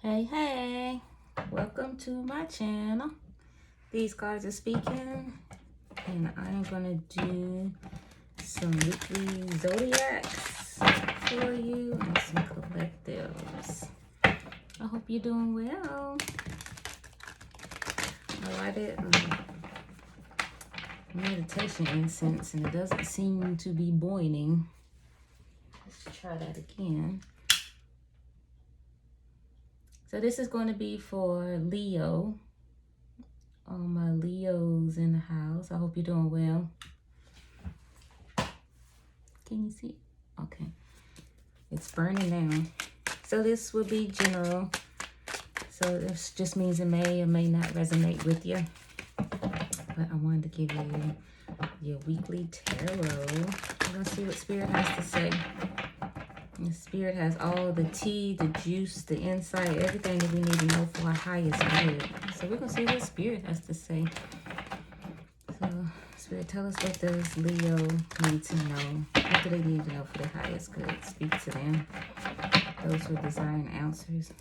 Hey, welcome to my channel. These cards are speaking, and I'm gonna do some weekly zodiacs for you and some collectives. I hope you're doing well. I lighted meditation incense, and it doesn't seem to be boiling. Let's try that again. So this is going to be for Leo. All my Leos in the house. I hope you're doing well. Can you see? Okay. It's burning down. So this will be general. So this just means it may or may not resonate with you. But I wanted to give you your weekly tarot. We're going to see what Spirit has to say. And Spirit has all the tea, the juice, the insight, everything that we need to know for our highest good. So we're going to see what Spirit has to say. So Spirit, tell us, what does Leo need to know? What do they need to know for their highest good? Speak to them. Those who are desiring answers.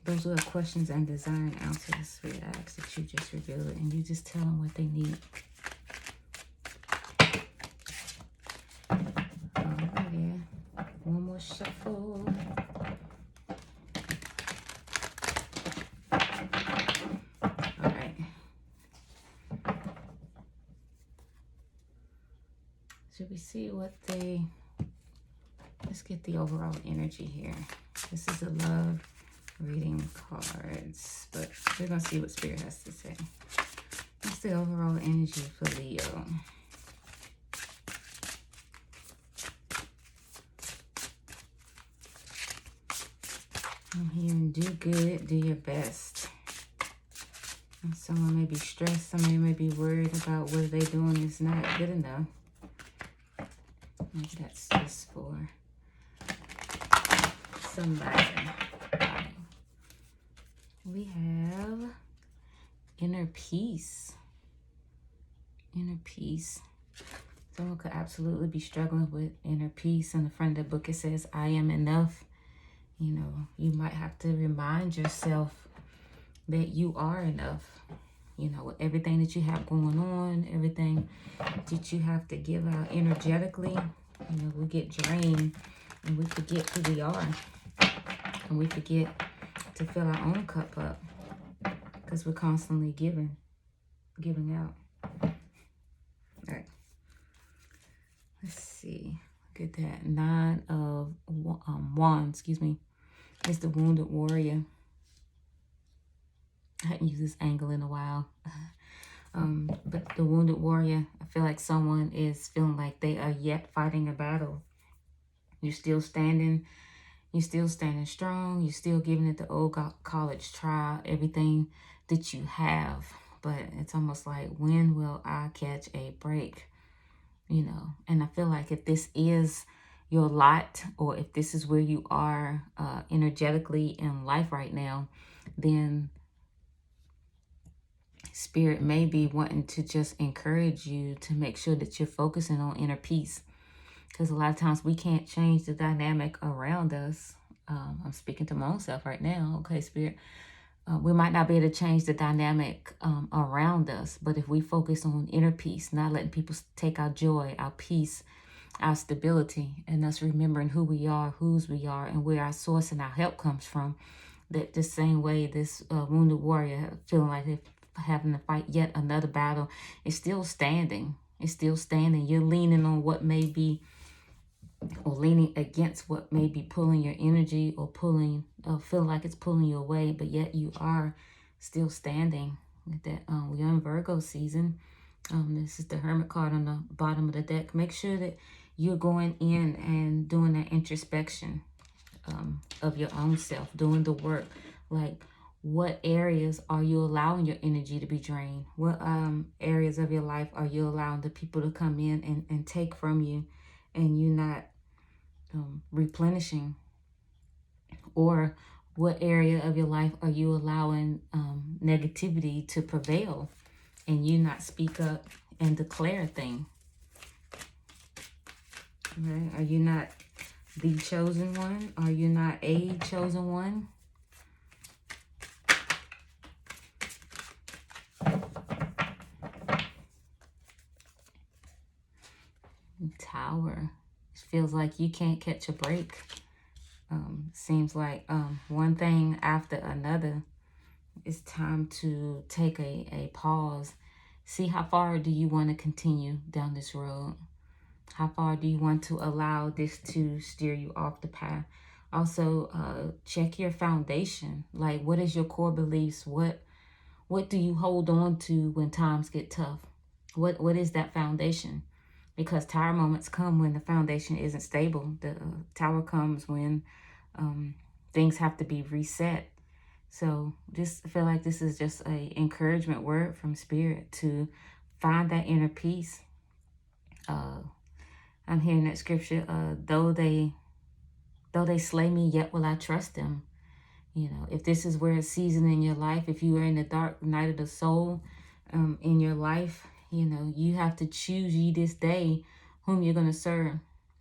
Those who have questions and desiring answers. Spirit, I ask that you just reveal it and you just tell them what they need. Alrighty. One more shuffle. Alright. Should we see what they... Let's get the overall energy here. This is a love reading cards, but we're going to see what Spirit has to say. What's the overall energy for Leo? I'm hearing do good, do your best. And someone may be stressed, somebody may be worried about what they're doing is not good enough. Maybe that's just for somebody. We have inner peace. Inner peace. Someone could absolutely be struggling with inner peace. In the front of the book it says, I am enough. You know, you might have to remind yourself that you are enough. You know, with everything that you have going on, everything that you have to give out energetically, you know, we get drained and we forget who we are. And we forget to fill our own cup up because we're constantly giving out. All right. Let's see. Look at that. 9 of Wands, excuse me. It's the Wounded Warrior. I hadn't used this angle in a while. But the Wounded Warrior, I feel like someone is feeling like they are yet fighting a battle. You're still standing. You're still standing strong. You're still giving it the old college try, everything that you have. But it's almost like, when will I catch a break? You know, and I feel like if this is your lot, or if this is where you are energetically in life right now, then Spirit may be wanting to just encourage you to make sure that you're focusing on inner peace. Because a lot of times we can't change the dynamic around us. I'm speaking to my own self right now. Okay, Spirit. We might not be able to change the dynamic around us. But if we focus on inner peace, not letting people take our joy, our peace, our stability, and us remembering who we are, whose we are, and where our source and our help comes from, that the same way this Wounded Warrior feeling like they're having to fight yet another battle is still standing. It's still standing. You're leaning on what may be, or leaning against what may be pulling your energy, or pulling, feel like it's pulling you away, but yet you are still standing. With that, we're in Virgo season. This is the Hermit card on the bottom of the deck. Make sure that you're going in and doing that introspection of your own self, doing the work. Like, what areas are you allowing your energy to be drained? What areas of your life are you allowing the people to come in and take from you, and you not replenishing? Or what area of your life are you allowing negativity to prevail, and you not speak up and declare a thing? Right? Are you not the chosen one? Are you not a chosen one? Tower. It feels like you can't catch a break. Seems like one thing after another. It's time to take a pause. See, how far do you want to continue down this road? How far do you want to allow this to steer you off the path? Also, check your foundation. Like, what is your core beliefs? What do you hold on to when times get tough? What is that foundation? Because tower moments come when the foundation isn't stable. The tower comes when things have to be reset. So just feel like this is just a encouragement word from Spirit to find that inner peace. I'm hearing that scripture, though they slay me, yet will I trust them. You know, if this is where it's season in your life, if you are in the dark night of the soul in your life, you know, you have to choose ye this day whom you're going to serve.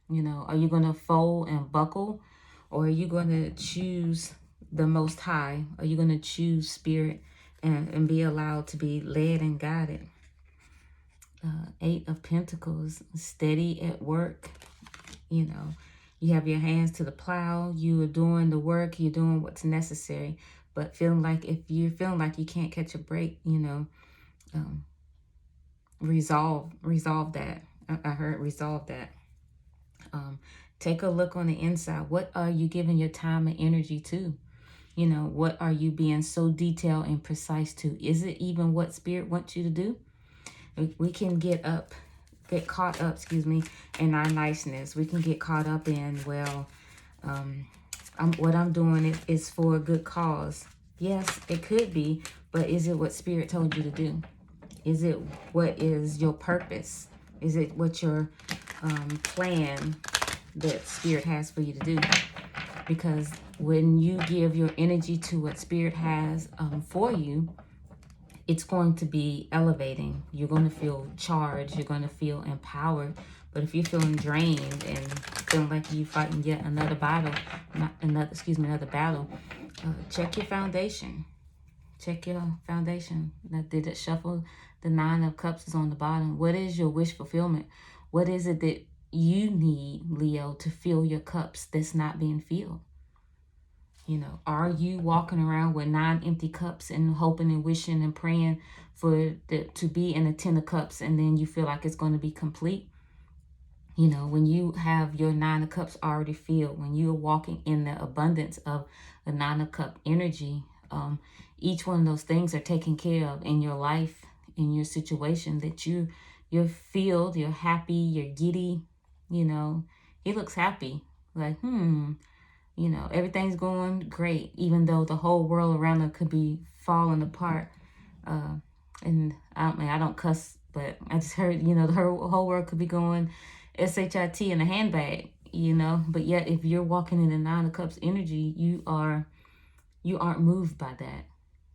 You know, are you going to fold and buckle, or are you going to choose the Most High? Are you going to choose Spirit and be allowed to be led and guided? Eight of Pentacles, steady at work. You know, you have your hands to the plow. You are doing the work. You're doing what's necessary. But feeling like, if you're feeling like you can't catch a break, you know, resolve that. I heard resolve that. Take a look on the inside. What are you giving your time and energy to? You know, what are you being so detailed and precise to? Is it even what Spirit wants you to do? We can get caught up, in our niceness. We can get caught up in, well, what I'm doing is for a good cause. Yes, it could be, but is it what Spirit told you to do? Is it what is your purpose? Is it what your plan that Spirit has for you to do? Because when you give your energy to what Spirit has for you, it's going to be elevating. You're going to feel charged. You're going to feel empowered. But if you're feeling drained and feeling like you're fighting yet another battle, another battle, check your foundation. Check your foundation. Now, did it shuffle? The Nine of Cups is on the bottom. What is your wish fulfillment? What is it that you need, Leo, to fill your cups that's not being filled? You know, are you walking around with 9 empty cups and hoping and wishing and praying for to be in a 10 of cups, and then you feel like it's going to be complete? You know, when you have your 9 of cups already filled, when you're walking in the abundance of the 9 of cup energy, each one of those things are taken care of in your life, in your situation, that you're filled, you're happy, you're giddy. You know, he looks happy, like, you know, everything's going great, even though the whole world around her could be falling apart. And I don't cuss, but I just heard, you know, her whole world could be going SHIT in a handbag, you know. But yet, if you're walking in the 9 of Cups energy, you aren't moved by that,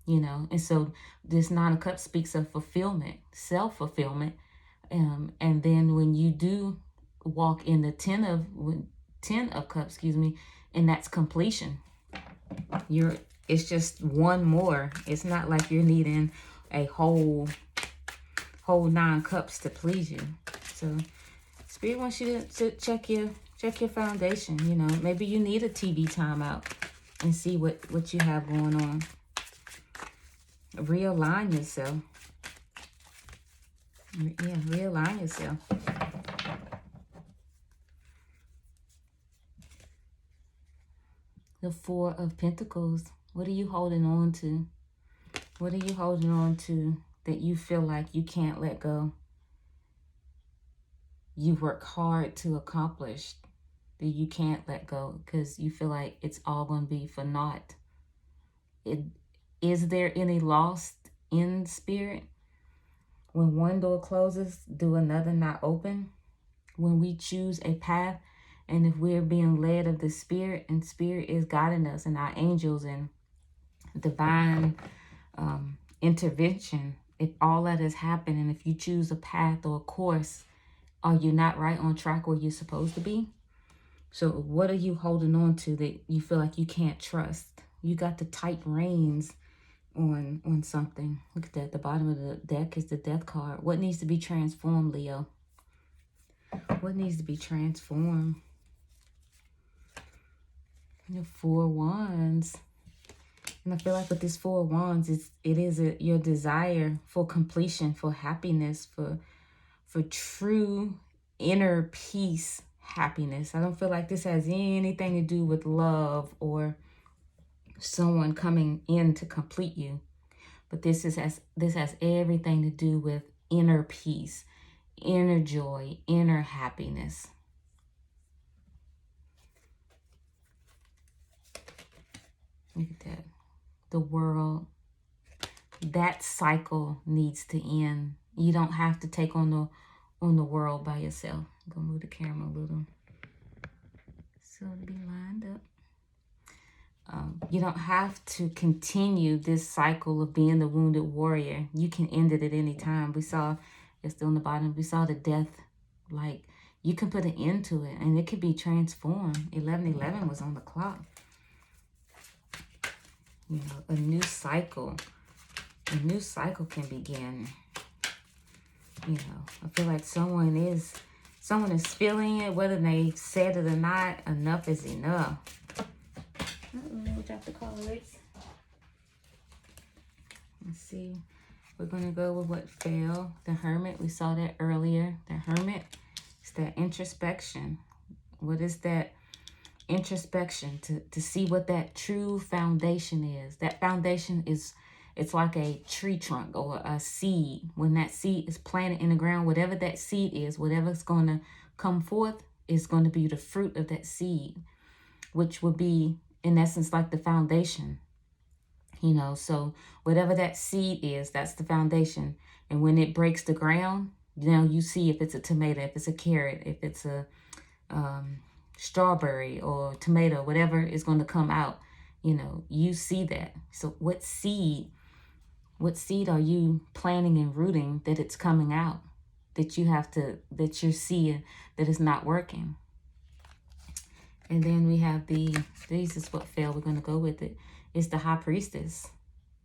you know. And so this 9 of Cups speaks of fulfillment, self-fulfillment. And then when you do walk in the 10 of Cups, and that's completion. It's just one more. It's not like you're needing a whole 9 cups to please you. So Spirit wants you to check your foundation. You know, maybe you need a TV timeout and see what you have going on. Realign yourself. Yeah, realign yourself. The 4 of Pentacles. What are you holding on to? What are you holding on to that you feel like you can't let go? You work hard to accomplish that you can't let go because you feel like it's all going to be for naught. Is there any loss in Spirit? When one door closes, do another not open? When we choose a path, and if we're being led of the Spirit, and Spirit is guiding us, and our angels and divine intervention, if all that has happened, and if you choose a path or a course, are you not right on track where you're supposed to be? So what are you holding on to that you feel like you can't trust? You got the tight reins on something. Look at that. The bottom of the deck is the death card. What needs to be transformed, Leo? What needs to be transformed? The Four Wands. And I feel like with this Four Wands, it is your desire for completion, for happiness, for true inner peace, happiness. I don't feel like this has anything to do with love or someone coming in to complete you. But this has everything to do with inner peace, inner joy, inner happiness. Look at that. The world, that cycle needs to end. You don't have to take on the world by yourself. I'm gonna move the camera a little so it'll be lined up. You don't have to continue this cycle of being the wounded warrior. You can end it at any time. We saw, it's still on the bottom, we saw the death. Like, you can put an end to it, and it could be transformed. 1111 was on the clock. You know, a new cycle can begin. You know, I feel like someone is feeling it, whether they said it or not. Enough is enough. We'll drop the cards. Let's see. We're going to go with what fell. The Hermit. We saw that earlier. The Hermit. It's that introspection. What is that introspection? To see what that true foundation is. That foundation is, it's like a tree trunk or a seed. When that seed is planted in the ground, whatever that seed is, whatever's going to come forth is going to be the fruit of that seed, which will be, in essence, like the foundation. You know, so whatever that seed is, that's the foundation. And when it breaks the ground, you know, you see if it's a tomato, if it's a carrot, if it's a strawberry or tomato, whatever is going to come out, you know, you see that. So what seed are you planting and rooting that it's coming out, that you're seeing that it's not working? And then we have these is what fell. We're going to go with it. It's the High Priestess.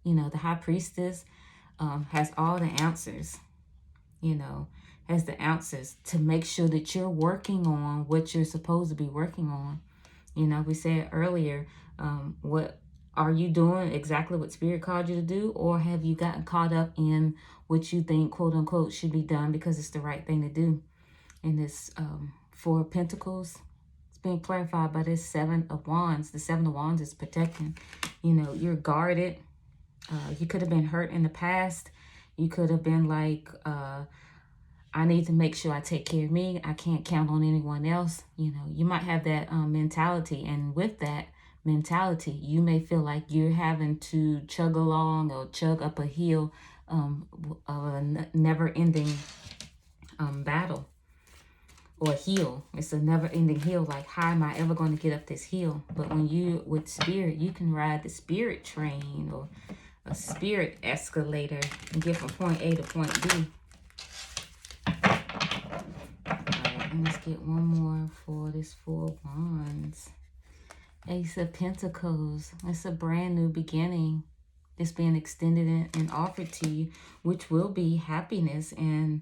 You know, the High Priestess has all the answers, you know, has the answers to make sure that you're working on what you're supposed to be working on. You know, we said earlier, what are you doing exactly what Spirit called you to do? Or have you gotten caught up in what you think, quote unquote, should be done because it's the right thing to do? And this Four of Pentacles, being clarified by this Seven of Wands. The Seven of Wands is protecting. You know, you're guarded. You could have been hurt in the past. You could have been like, I need to make sure I take care of me. I can't count on anyone else. You know, you might have that mentality. And with that mentality, you may feel like you're having to chug along or chug up a hill of a never-ending battle. Or hill. It's a never-ending hill. Like, how am I ever going to get up this hill? But when you with Spirit, you can ride the Spirit train or a Spirit escalator and get from point A to point B. Alright, and let's get one more for this Four Wands. Ace of Pentacles. It's a brand new beginning. It's being extended and offered to you, which will be happiness and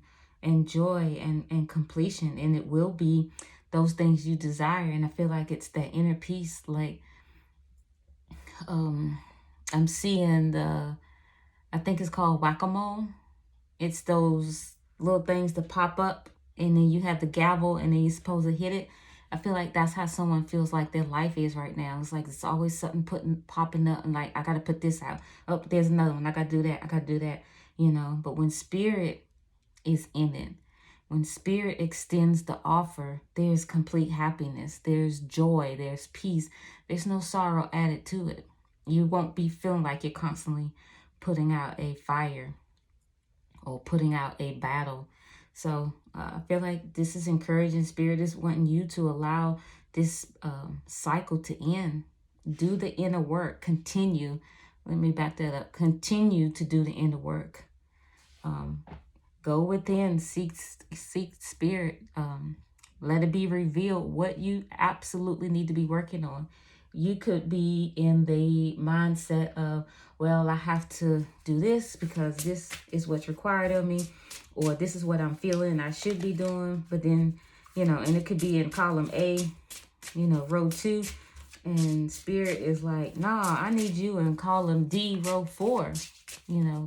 joy and completion. And it will be those things you desire. And I feel like it's that inner peace. Like, I'm seeing I think it's called whack-a-mole. It's those little things that pop up and then you have the gavel and then you're supposed to hit it. I feel like that's how someone feels like their life is right now. It's like it's always something popping up and like, I got to put this out. Oh, there's another one. I got to do that. I got to do that. You know, but when Spirit is in it, when Spirit extends the offer, there's complete happiness. There's joy. There's peace. There's no sorrow added to it. You won't be feeling like you're constantly putting out a fire or putting out a battle. So I feel like this is encouraging. Spirit is wanting you to allow this cycle to end. Do the inner work. Continue. Let me back that up. Continue to do the inner work. Go within. Seek Spirit. Let it be revealed what you absolutely need to be working on. You could be in the mindset of, well, I have to do this because this is what's required of me, or this is what I'm feeling I should be doing. But then, and it could be in column A, row 2, and Spirit is like, nah, I need you in column D, row 4.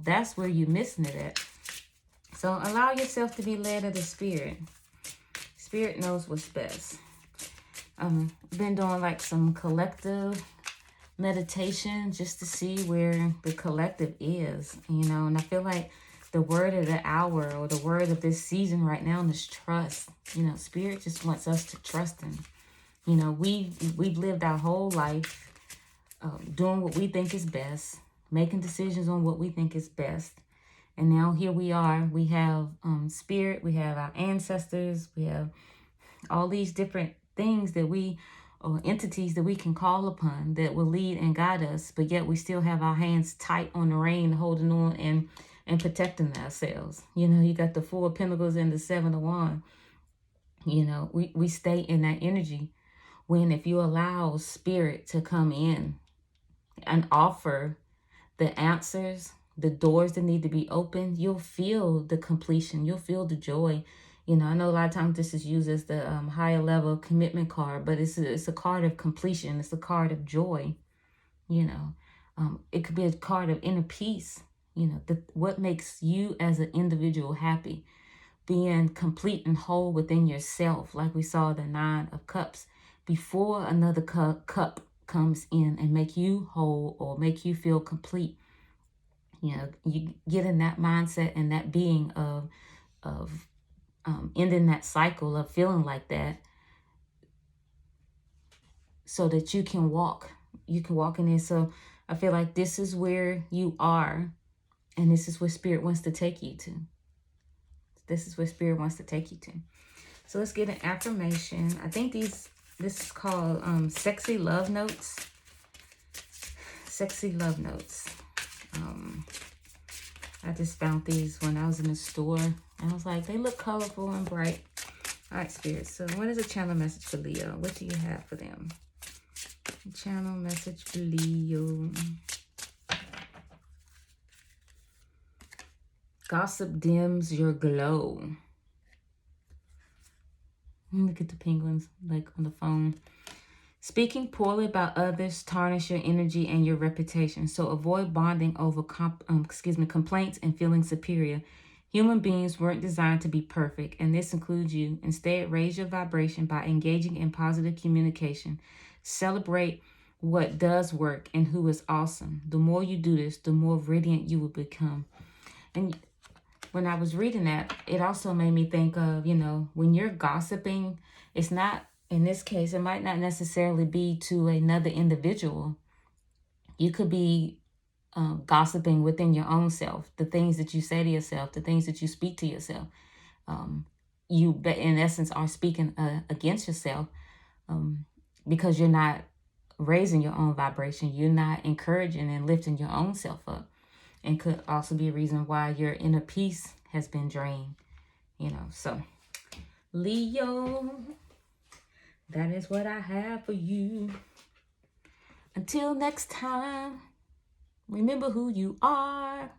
That's where you're missing it at. So allow yourself to be led of the Spirit. Spirit knows what's best. Been doing like some collective meditation just to see where the collective is, and I feel like the word of the hour, or the word of this season right now, is trust. Spirit just wants us to trust him. We've lived our whole life doing what we think is best, making decisions on what we think is best. And now here we are. We have Spirit, we have our ancestors, we have all these different things that or entities that we can call upon that will lead and guide us, but yet we still have our hands tight on the rein, holding on and protecting ourselves. You got the 4 of Pentacles and the 7 of Wands. We stay in that energy when, if you allow Spirit to come in and offer the answers, the doors that need to be opened, you'll feel the completion. You'll feel the joy. I know a lot of times this is used as the higher level commitment card, but it's a card of completion. It's a card of joy. It could be a card of inner peace. What makes you as an individual happy, being complete and whole within yourself, like we saw the 9 of Cups, before another cup comes in and make you whole or make you feel complete. You get in that mindset and that being of ending that cycle of feeling like that, so that you can walk in it. So I feel like this is where you are, and this is where Spirit wants to take you to. This is where Spirit wants to take you to. So let's get an affirmation. I think this is called Sexy Love Notes. Sexy Love Notes. I just found these when I was in the store. And I was like, they look colorful and bright. All right, Spirit. So what is a channel message for Leo? What do you have for them? Channel message for Leo. Gossip dims your glow. Look at the penguins like on the phone. Speaking poorly about others tarnish your energy and your reputation. So avoid bonding over complaints and feeling superior. Human beings weren't designed to be perfect, and this includes you. Instead, raise your vibration by engaging in positive communication. Celebrate what does work and who is awesome. The more you do this, the more radiant you will become. And when I was reading that, it also made me think of, when you're gossiping, it's not, in this case, it might not necessarily be to another individual. You could be gossiping within your own self, the things that you say to yourself, the things that you speak to yourself. You, in essence, are speaking against yourself because you're not raising your own vibration. You're not encouraging and lifting your own self up. And could also be a reason why your inner peace has been drained. So Leo, that is what I have for you. Until next time, remember who you are.